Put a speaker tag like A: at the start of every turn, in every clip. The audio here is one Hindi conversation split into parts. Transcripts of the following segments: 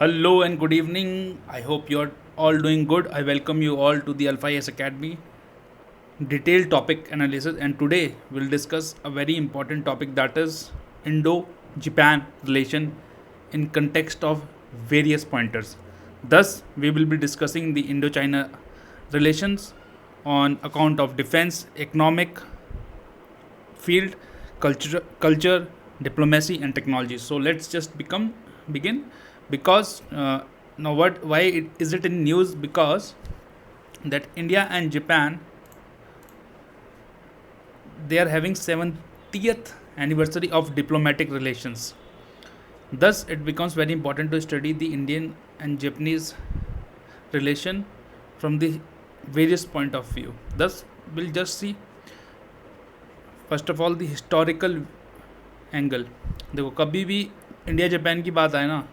A: Hello and good evening. I hope you're all doing good. I welcome you all to the Alpha S Academy detailed topic analysis, and today we'll discuss a very important topic, that is Indo-Japan relation in context of various pointers. Thus, we will be discussing the Indo-China relations on account of defense, economic field, culture, diplomacy, and technology. So let's just begin because now what? Why is it in news? Because that India and Japan, they are having 70th anniversary of diplomatic relations. Thus, it becomes very important to study the Indian and Japanese relation from the various point of view. Thus, we'll just see first of all the historical angle. देखो, कभी भी इंडिया जापान की बात आए ना,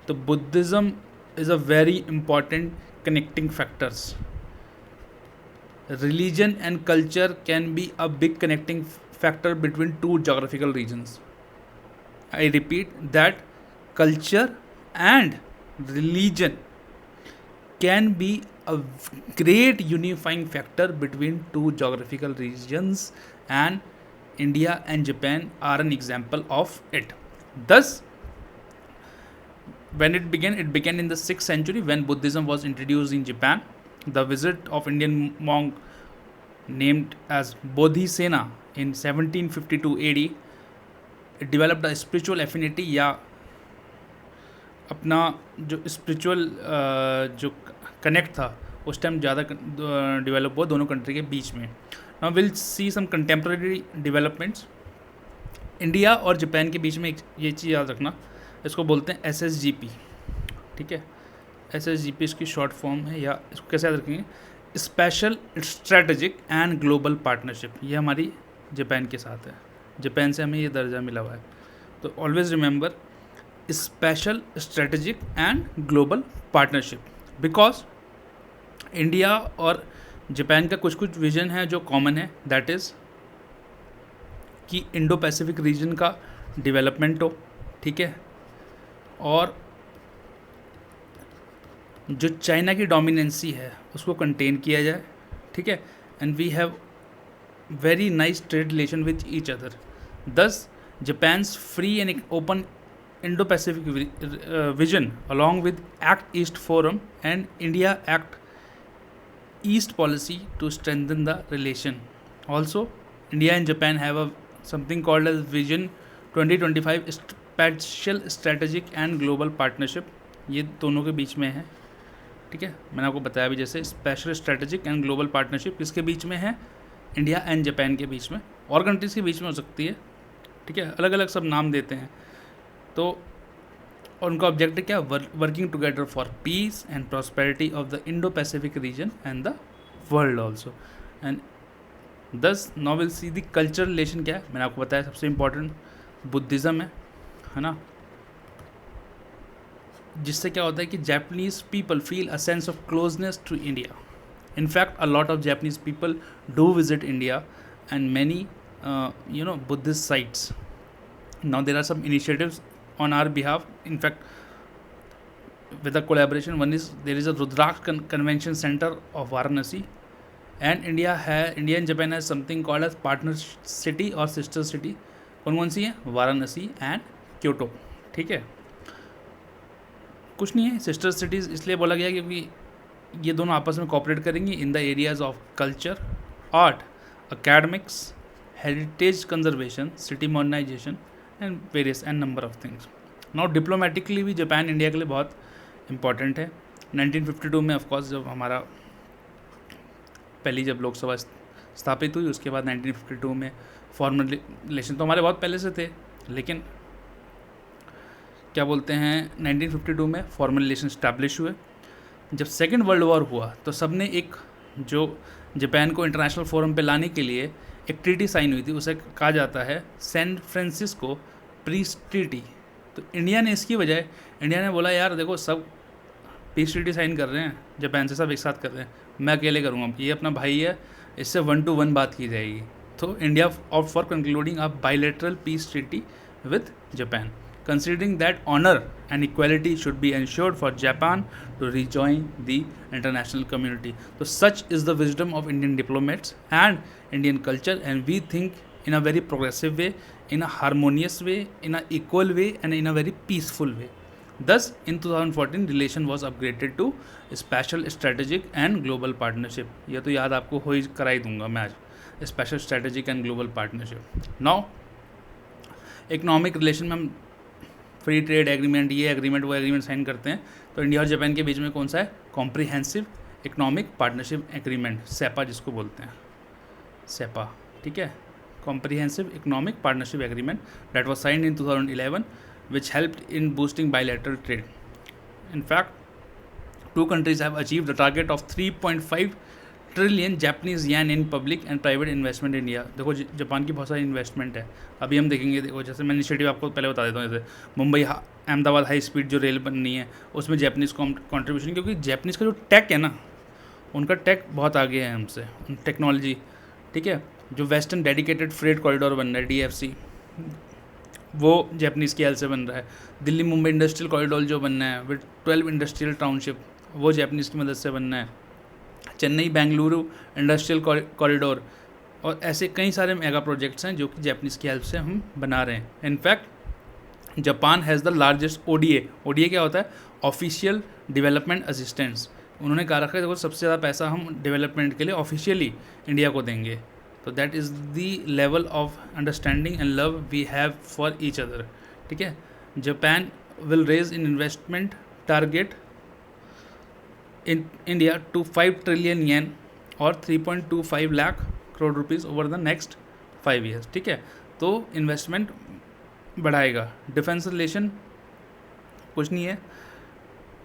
A: तो Buddhism is a very important connecting factors. Religion and culture can be a big connecting factor between two geographical regions. I repeat that culture and religion can be a great unifying factor between two geographical regions, and India and Japan are an example of it. Thus, when it began in the 6th century when Buddhism was introduced in Japan. The visit of Indian monk named as Bodhisena in 1752 AD, it developed a spiritual affinity या अपना जो स्पिरिचुअल जो कनेक्ट था उस टाइम ज़्यादा डेवलप हुआ दोनों कंट्री के बीच में. Now will see some contemporary developments. India और जापान के बीच में एक ये चीज़ याद रखना, इसको बोलते हैं SSGP. ठीक है, SSGP इसकी शॉर्ट फॉर्म है, या इसको कैसे याद रखेंगे, special strategic and global partnership. ये हमारी जापान के साथ है, जापान से हमें ये दर्जा मिला हुआ है. तो always remember special strategic and global partnership, because India और जापान का कुछ कुछ विजन है जो कॉमन है. दैट इज़ कि इंडो पैसिफिक रीजन का डेवलपमेंट हो. ठीक है, और जो चाइना की डोमिनेंसी है उसको कंटेन किया जाए. ठीक है, and we have very nice trade relation with each other. This Japan's free and open Indo-Pacific vision along with Act East Forum and India Act East policy to strengthen the relation. Also, India and Japan have something called as Vision 2025 Special Strategic and Global Partnership. ये दोनों के बीच में है. ठीक है, मैंने आपको बताया भी जैसे special strategic and global partnership किसके बीच में है, इंडिया एंड जापान के बीच में, और कंट्रीज़ के बीच में हो सकती है. ठीक है, अलग अलग सब नाम देते हैं. तो उनका ऑब्जेक्टिव क्या, working together for peace and prosperity of the Indo Pacific region and the world also. And thus now will see the culture relation. क्या है, मैंने आपको बताया सबसे इम्पोर्टेंट बुद्धिज़्म है ना, जिससे क्या होता है कि Japanese people feel a sense of closeness to India. In fact a lot of Japanese people do visit India and many Buddhist sites. Now there are some initiatives on our behalf. In fact, with a collaboration, one is there is a Rudraksh Convention Center of Varanasi, and India and Japan has something called as partner city or sister city. कौन सी है, वाराणसी एंड क्योटो. ठीक है, कुछ नहीं है, सिस्टर सिटीज़ इसलिए बोला गया क्योंकि ये दोनों आपस में कॉपरेट करेंगी in the areas of culture, art, academics, heritage conservation, city modernisation and various and number of things. Now diplomatically भी जापान इंडिया के लिए बहुत इंपॉर्टेंट है. 1952 में ऑफकोर्स जब हमारा पहली जब लोकसभा स्थापित हुई, उसके बाद 1952 में फॉर्मल रिलेशन तो हमारे बहुत पहले से थे, लेकिन क्या बोलते हैं 1952 में फॉर्मल रिलेशन स्टैब्लिश हुए. जब सेकेंड वर्ल्ड वॉर हुआ तो सब ने एक जो जापान को इंटरनेशनल फोरम पे लाने के लिए एक ट्रीटी साइन हुई थी, उसे कहा जाता है सैन फ्रांसिस्को पीस ट्रीटी. तो इंडिया ने इसकी बजाय इंडिया ने बोला यार देखो सब पीस ट्रीटी साइन कर रहे हैं जापान से, सब एक साथ कर रहे हैं, मैं अकेले करूँगा, ये अपना भाई है, इससे 1 to 1 बात की जाएगी. तो India opt for concluding a bilateral peace treaty with Japan. considering that honor and equality should be ensured for Japan to rejoin the international community. So such is the wisdom of Indian diplomats and Indian culture, and we think in a very progressive way, in a harmonious way, in an equal way, and in a very peaceful way. Thus, in 2014, relation was upgraded to special strategic and global partnership. ये तो याद आपको हो ही करा ही दूंगा मैं आज, special strategic and global partnership. Now economic relation में हम फ्री ट्रेड एग्रीमेंट, ये एग्रीमेंट वो एग्रीमेंट साइन करते हैं. तो इंडिया और जापान के बीच में कौन सा है? Comprehensive economic partnership agreement, CEPA जिसको बोलते हैं, सेपा. ठीक है, comprehensive economic partnership agreement that was signed in 2011 which helped in boosting bilateral trade. In fact, two countries have achieved the target of 3.5 trillion Japanese yen in public and private investment in India. देखो जापान की बहुत सारी इन्वेस्टमेंट है, अभी हम देखेंगे. देखो जैसे मैं इनिशिएटिव आपको पहले बता देता हूँ, जैसे मुंबई अहमदाबाद हाई स्पीड जो रेल बननी है उसमें जैपनीज़ कॉन्ट्रीब्यूशन, क्योंकि जैपनीज़ का जो टेक है ना, उनका टेक बहुत आगे है हमसे, टेक्नोलॉजी. ठीक है, जो वेस्टर्न डेडिकेटेड फ्रेट कॉरिडोर बन रहा है DFC, वो जैपनीज़ की हेल्प से बन रहा है. दिल्ली मुंबई इंडस्ट्रियल कॉरिडोर जो बनना है विद 12 इंडस्ट्रियल टाउनशिप, वो जैपनीज़ की मदद से बनना है. चेन्नई बेंगलुरु इंडस्ट्रियल कॉरिडोर, और ऐसे कई सारे मेगा प्रोजेक्ट्स हैं जो कि जैपनीज़ की हेल्प से हम बना रहे हैं. In fact Japan has the largest ODA क्या होता है? Official development assistance. उन्होंने कहा रखा है देखो सबसे ज़्यादा पैसा हम डेवलपमेंट के लिए ऑफिशियली इंडिया को देंगे. तो that is the level of understanding and love we have for each other. ठीक है, Japan will raise in investment target in India to 5 trillion yen और 3.25 lakh crore rupees over the next 5 years. ठीक है, तो इन्वेस्टमेंट बढ़ाएगा. डिफेंस रिलेशन कुछ नहीं है.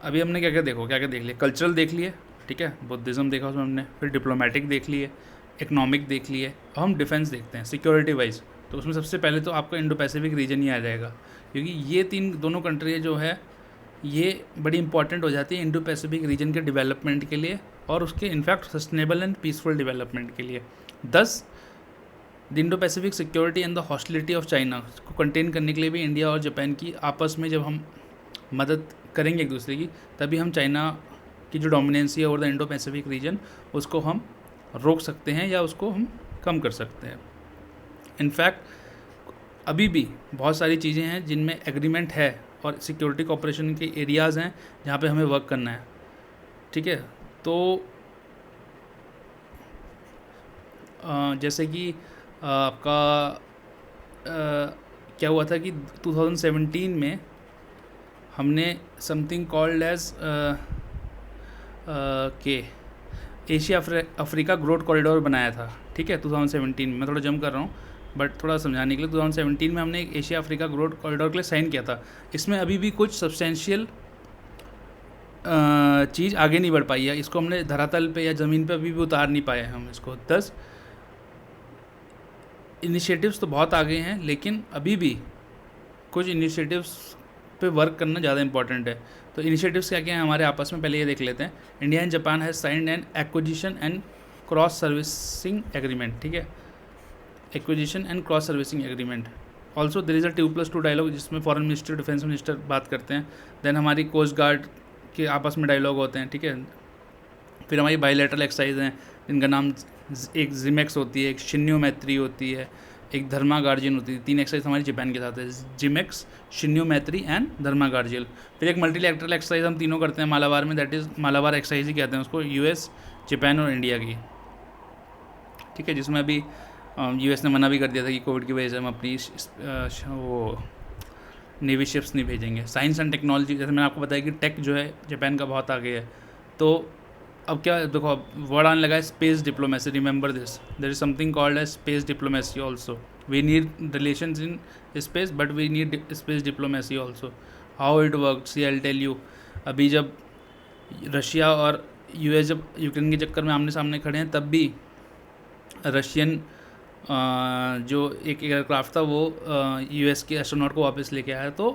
A: अभी हमने क्या क्या देख लिया? कल्चरल देख लिए, ठीक है, बुद्धिज़्म देखा उसमें हमने, फिर डिप्लोमेटिक देख लिए, इकोनॉमिक देख लिए, और हम डिफेंस देखते हैं सिक्योरिटी वाइज. तो उसमें सबसे पहले तो आपका इंडो पैसिफिक रीजन ही आ जाएगा, क्योंकि ये दोनों कंट्री जो है ये बड़ी इंपॉर्टेंट हो जाती है इंडो पैसिफिक रीजन के डेवलपमेंट के लिए, और उसके in fact sustainable and peaceful development के लिए. दस the Indo Pacific security and the hostility of China को कंटेन करने के लिए भी इंडिया और जापान की आपस में जब हम मदद करेंगे एक दूसरे की, तभी हम चाइना की जो डोमिनेंसी है over the Indo Pacific reason उसको हम रोक सकते हैं या उसको हम कम कर सकते हैं. इनफैक्ट अभी भी बहुत सारी चीज़ें हैं जिनमें एग्रीमेंट है और सिक्योरिटी कॉपरेशन के एरियाज़ हैं जहाँ पे हमें वर्क करना है. ठीक है, तो जैसे कि आपका क्या हुआ था कि 2017 में हमने समथिंग कॉल्ड एज के एशिया अफ्रीका ग्रोथ कॉरिडोर बनाया था. ठीक है, 2017 में, मैं थोड़ा जंप कर रहा हूँ बट थोड़ा समझाने के लिए, 2017 में हमने एक एशिया अफ्रीका ग्रोथ कॉरिडोर के लिए साइन किया था. इसमें अभी भी कुछ सब्सटेंशियल चीज़ आगे नहीं बढ़ पाई है. इसको हमने धरातल पे या ज़मीन पे अभी भी उतार नहीं पाए हम इसको. 10 इनिशिएटिव्स तो बहुत आगे हैं, लेकिन अभी भी कुछ इनिशिएटिव्स पे वर्क करना ज़्यादा इंपॉर्टेंट है. तो इनिशिएटिव्स क्या क्या हैं हमारे आपस में, पहले ये देख लेते हैं. India and Japan has signed an acquisition and cross servicing agreement. ठीक है, acquisition and cross servicing agreement. Also there is a 2+2 dialogue जिसमें फॉरेन मिनिस्टर डिफेंस मिनिस्टर बात करते हैं. देन हमारी कोस्ट गार्ड के आपस में डायलॉग होते हैं. ठीक है, फिर हमारी बायलैटरल एक्सरसाइज हैं जिनका नाम एक जिमेक्स होती है, एक शिन्यो मैत्री होती है, एक धर्मा गार्जियन होती है. 3 एक्सरसाइज हमारी जापान के साथ है, जिमेक्स, शिन्यो मैत्री एंड धर्मा गार्जियन. फिर एक मल्टीलैटरल एक्सरसाइज हम तीनों करते हैं मालाबार में, दैट इज़ मालाबार एक्सरसाइज ही कहते हैं उसको, US, जापान और इंडिया की. ठीक है, जिसमें अभी US ने मना भी कर दिया था कि कोविड की वजह से हम अपनी वो नेवी शिप्स नहीं भेजेंगे. साइंस एंड टेक्नोलॉजी, जैसे मैंने आपको बताया कि टेक जो है जापान का बहुत आगे है. तो अब क्या देखो, वर्ड आने लगा है space diplomacy. Remember this, there is something called as space diplomacy also. We need relations in space but we need space diplomacy also. How it work, see I tell you. अभी जब रशिया और US जब यूक्रेन के चक्कर में आमने सामने खड़े हैं, तब भी रशियन जो एक एयरक्राफ्ट था वो US के एस्ट्रोनॉट को वापस लेके आया. तो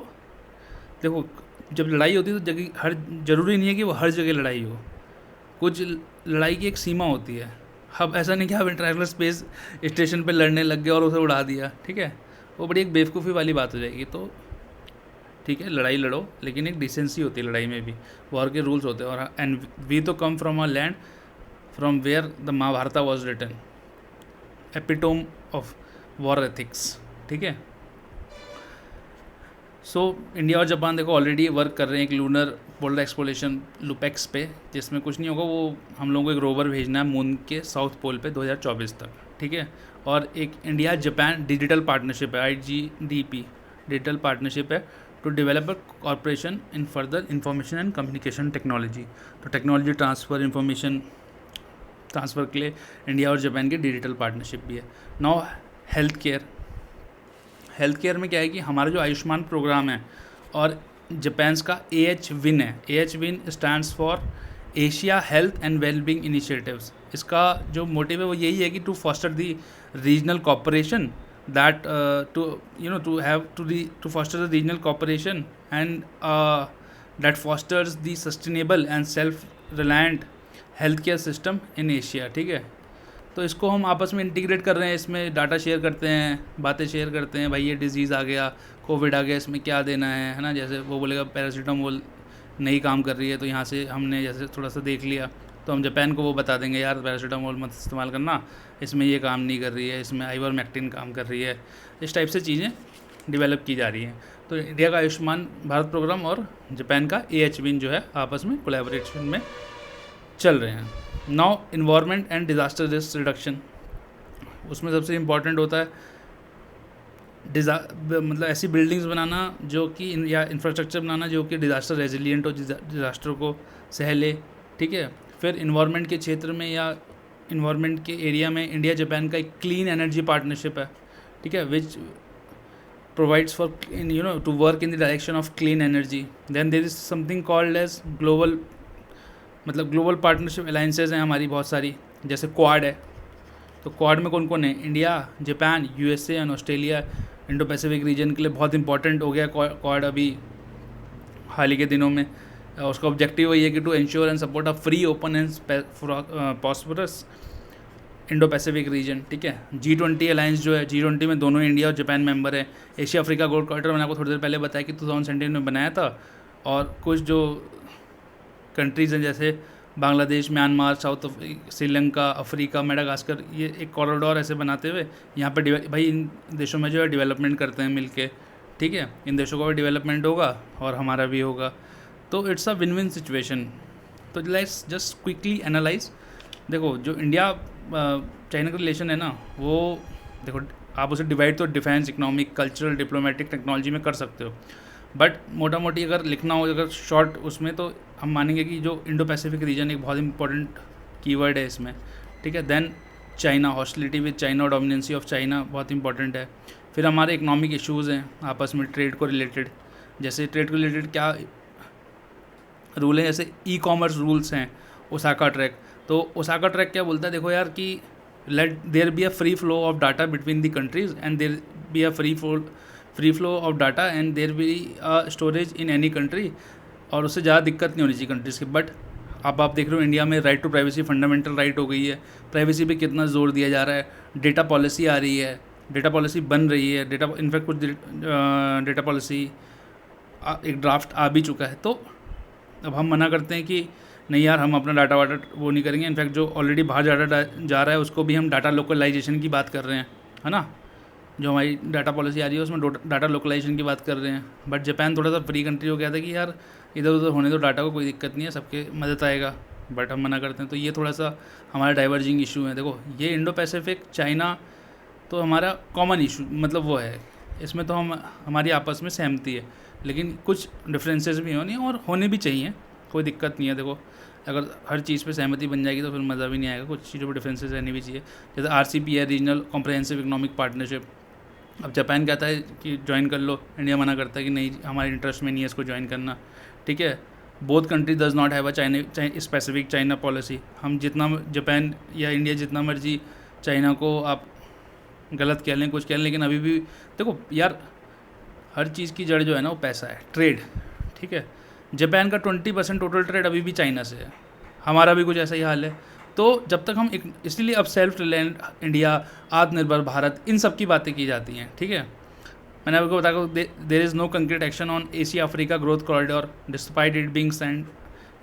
A: देखो, जब लड़ाई होती है तो ज़रूरी नहीं है कि वो हर जगह लड़ाई हो. कुछ लड़ाई की एक सीमा होती है. अब ऐसा नहीं कि आप इंटरनेशनल स्पेस स्टेशन पे लड़ने लग गए और उसे उड़ा दिया. ठीक है, वो बड़ी एक बेवकूफ़ी वाली बात हो जाएगी. तो ठीक है, लड़ाई लड़ो लेकिन एक डिसेंसी होती है लड़ाई में भी, वॉर के रूल्स होते हैं। और एंड वी तो come from a land from where the Mahabharata was written, epitome of war ethics, ठीक है। सो इंडिया और जापान देखो ऑलरेडी वर्क कर रहे हैं एक लूनर पोलर एक्सप्लोरेशन लुपेक्स पे, जिसमें कुछ नहीं होगा, वो हम लोगों को एक रोवर भेजना है मून के साउथ पोल पे 2024 तक, ठीक है। और एक इंडिया जापान डिजिटल पार्टनरशिप है, IGDP डिजिटल पार्टनरशिप है to develop a corporation in further information and communication technology. तो टेक्नोलॉजी ट्रांसफ़र, इंफॉर्मेशन ट्रांसफ़र के लिए इंडिया और जापान की डिजिटल पार्टनरशिप भी है। नाउ हेल्थ केयर में क्या है कि हमारा जो आयुष्मान प्रोग्राम है और जापान्स का AH-WIN है, AH-WIN stands for Asia health and wellbeing initiatives. इसका जो मोटिव है वो यही है कि to foster the regional cooperation that to foster the regional cooperation and that fosters the sustainable and self reliant health care system in Asia, ठीक है। तो इसको हम आपस में इंटीग्रेट कर रहे हैं, इसमें डाटा शेयर करते हैं, बातें शेयर करते हैं, भाई ये डिज़ीज़ आ गया, कोविड आ गया, इसमें क्या देना है ना। जैसे वो बोलेगा पैरासीटामोल नहीं काम कर रही है, तो यहाँ से हमने जैसे थोड़ा सा देख लिया तो हम जापान को वो बता देंगे, यार पैरासीटामोल मत इस्तेमाल करना, इसमें ये काम नहीं कर रही है, इसमें आइवरमेक्टिन काम कर रही है। इस टाइप से चीज़ें डेवलप की जा रही हैं। तो इंडिया का आयुष्मान भारत प्रोग्राम और जापान का AH-WIN जो है आपस में कोलैबोरेशन में चल रहे हैं। Now environment and disaster risk reduction, उसमें सबसे इम्पॉर्टेंट होता है मतलब ऐसी बिल्डिंग्स बनाना जो कि या इंफ्रास्ट्रक्चर बनाना जो कि डिज़ास्टर रेजिलिएंट हो, डिज़ास्टर को सह ले, ठीक है। फिर इन्वायरमेंट के क्षेत्र में या इन्वायरमेंट के एरिया में इंडिया जापान का एक क्लीन एनर्जी पार्टनरशिप है, ठीक है, विच provides for to work in the direction of clean energy. Then there is something called as global, मतलब ग्लोबल पार्टनरशिप अलाइंसेज हैं हमारी बहुत सारी, जैसे क्वाड है। तो क्वाड में कौन कौन है? India, Japan, USA and Australia. Indo Pacific reason के लिए बहुत इंपॉर्टेंट हो गया क्वाड अभी हाल ही के दिनों में। उसका ऑब्जेक्टिव वही है कि to ensure and support a free, open and prosperous Indo Pacific region, ठीक है। G20 अलायंस जो है, G20 में दोनों इंडिया और जापान मेंबर है। एशिया अफ्रीका गोल्ड क्वार्टर मैंने आपको थोड़ी देर पहले बताया कि 2017 में बनाया था। और कुछ जो कंट्रीज़ हैं जैसे Bangladesh, Myanmar, south Sri Lanka, Africa, Madagascar, ये एक कॉरिडोर ऐसे बनाते हुए यहाँ पे भाई इन देशों में जो है डेवलपमेंट करते हैं मिलके, ठीक है। इन देशों का भी डेवलपमेंट होगा और हमारा भी होगा, तो it's a win win situation. तो लेट्स जस्ट क्विकली एनालाइज। देखो जो इंडिया चाइना का रिलेशन है ना, वो देखो आप उसे डिवाइड तो defence, economic, cultural, diplomatic, technology में कर सकते हो, बट मोटा मोटी अगर लिखना हो, अगर शॉर्ट उसमें, तो हम मानेंगे कि जो इंडो पैसिफिक रीजन एक बहुत इंपॉर्टेंट कीवर्ड है इसमें, ठीक है। Then China, hostility with China और डोमिनेंसी ऑफ चाइना बहुत इंपॉर्टेंट है। फिर हमारे इकोनॉमिक इश्यूज़ हैं आपस में ट्रेड को रिलेटेड, जैसे ट्रेड को रिलेटेड क्या रूल है, जैसे ई-कॉमर्स रूल्स हैं, ओसाका ट्रैक। तो ओसाका ट्रैक क्या बोलता है, देखो यार कि let there be a free flow of data between the countries and there be a free flow of data and there be a storage in any country, और उससे ज़्यादा दिक्कत नहीं होनी चाहिए कंट्रीज़ की। बट अब आप देख रहे हो इंडिया में right to privacy fundamental right हो गई है, प्राइवेसी पे कितना जोर दिया जा रहा है। डेटा पॉलिसी आ रही है, डेटा पॉलिसी बन रही है, डेटा इनफैक्ट कुछ डेटा पॉलिसी एक ड्राफ्ट आ भी चुका है। तो अब हम मना करते हैं कि नहीं यार हम अपना डाटा वाटा वो नहीं करेंगे। इनफैक्ट जो ऑलरेडी बाहर डाटा जा रहा है उसको भी हम डाटा लोकलाइजेशन की बात कर रहे हैं, है ना। जो हमारी डाटा पॉलिसी आ रही है उसमें डाटा लोकलाइजेशन की बात कर रहे हैं। बट जापान थोड़ा सा फ्री कंट्री हो गया था कि यार इधर उधर होने दो डाटा को, कोई दिक्कत नहीं है, सबके मदद आएगा, बट हम मना करते हैं। तो ये थोड़ा सा हमारा डाइवर्जिंग इशू है। देखो ये इंडो पैसिफिक चाइना तो हमारा कॉमन इशू, मतलब वो है, इसमें तो हमारी आपस में सहमति है, लेकिन कुछ डिफरेंसेस भी होनी और होने भी चाहिए, कोई दिक्कत नहीं है। देखो अगर हर चीज़ पे सहमति बन जाएगी तो फिर मज़ा भी नहीं आएगा, कुछ चीज़ों पे डिफरेंसेस रहने भी चाहिए। जैसे RCP है, रीजनल कॉम्प्रहेंसिव इकोनॉमिक पार्टनरशिप। अब जापान कहता है कि ज्वाइन कर लो, इंडिया मना करता है कि नहीं हमारे इंटरेस्ट में नहीं है इसको ज्वाइन करना, ठीक है। Both country does not have a specific China policy. हम जितना जापान या इंडिया जितना मर्जी चाइना को आप गलत कह लें, कुछ कह लें, लेकिन अभी भी देखो यार हर चीज़ की जड़ जो है ना वो पैसा है, ट्रेड, ठीक है। जापान का 20% टोटल ट्रेड अभी भी चाइना से है, हमारा भी कुछ ऐसा ही हाल है। तो जब तक हम इसलिए अब सेल्फ रिलायंट इंडिया, आत्मनिर्भर भारत, इन सब की बातें की जाती हैं, ठीक है। मैंने आपको बताया there is no concrete action on Asia Africa growth corridor despite it being signed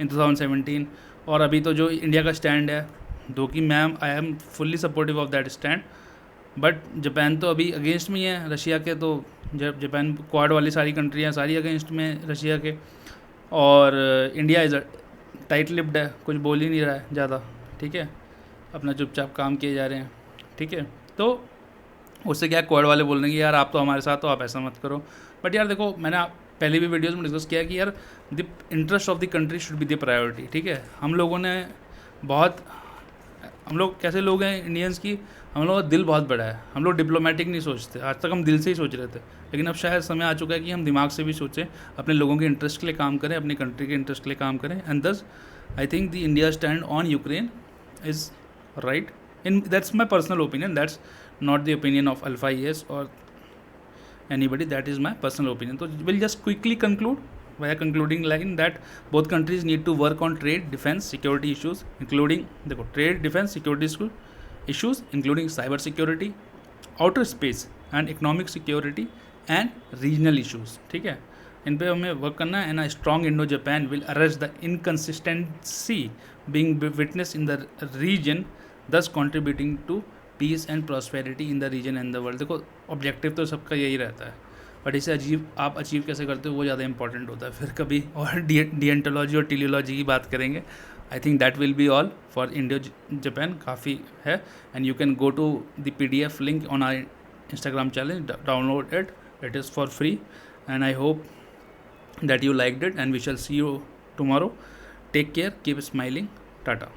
A: in 2017। और अभी तो जो इंडिया का स्टैंड है, दो कि ma'am I am fully supportive of that stand, but Japan तो अभी अगेंस्ट में ही है रशिया के। तो जब जापान क्वाड वाली सारी कंट्रियाँ सारी अगेंस्ट में रशिया के, और इंडिया इज़ टाइट लिप्ड है, कुछ बोल ही नहीं रहा है ज़्यादा, ठीक है, अपना चुपचाप काम किए जा रहे हैं, ठीक है। तो उससे क्या क्वाड वाले बोल रहे हैं कि यार आप तो हमारे साथ हो, आप ऐसा मत करो। बट यार देखो, मैंने पहले भी वीडियोस में डिस्कस किया कि यार the interest of the country should be the priority, ठीक है। हम लोगों ने बहुत, हम लोग कैसे लोग हैं इंडियंस की, हम लोगों का दिल बहुत बड़ा है, हम लोग डिप्लोमेटिक नहीं सोचते, आज तक हम दिल से ही सोच रहे थे, लेकिन अब शायद समय आ चुका है कि हम दिमाग से भी सोचें, अपने लोगों के इंटरेस्ट के लिए काम करें, अपनी कंट्री के इंटरेस्ट के लिए काम करें। एंड दस I think the India stand on Ukraine is right in, that's my personal opinion, that's not the opinion of Alpha ES or anybody, that is my personal opinion. So we'll just quickly conclude by a concluding line that both countries need to work on trade, defense, security issues, including देखो trade, defense, security issues including cyber security, outer space and economic security and regional issues, ठीक है। इन पे हमें वर्क करना है। And strong Indo Japan will arrest the inconsistency being witness in the region, thus contributing to peace and prosperity in the region and the world. देखो ऑब्जेक्टिव तो सबका यही रहता है, बट इसे आप अचीव कैसे करते हो वो ज़्यादा इंपॉर्टेंट होता है। फिर कभी और डिएंटोलॉजी और टेलियोलॉजी की बात करेंगे। I think that will be all for India Japan, काफ़ी है। And you can go to the PDF link on our Instagram channel, download it, it is for free. And I hope that you liked it, and we shall see you tomorrow. Take care, keep smiling, tata.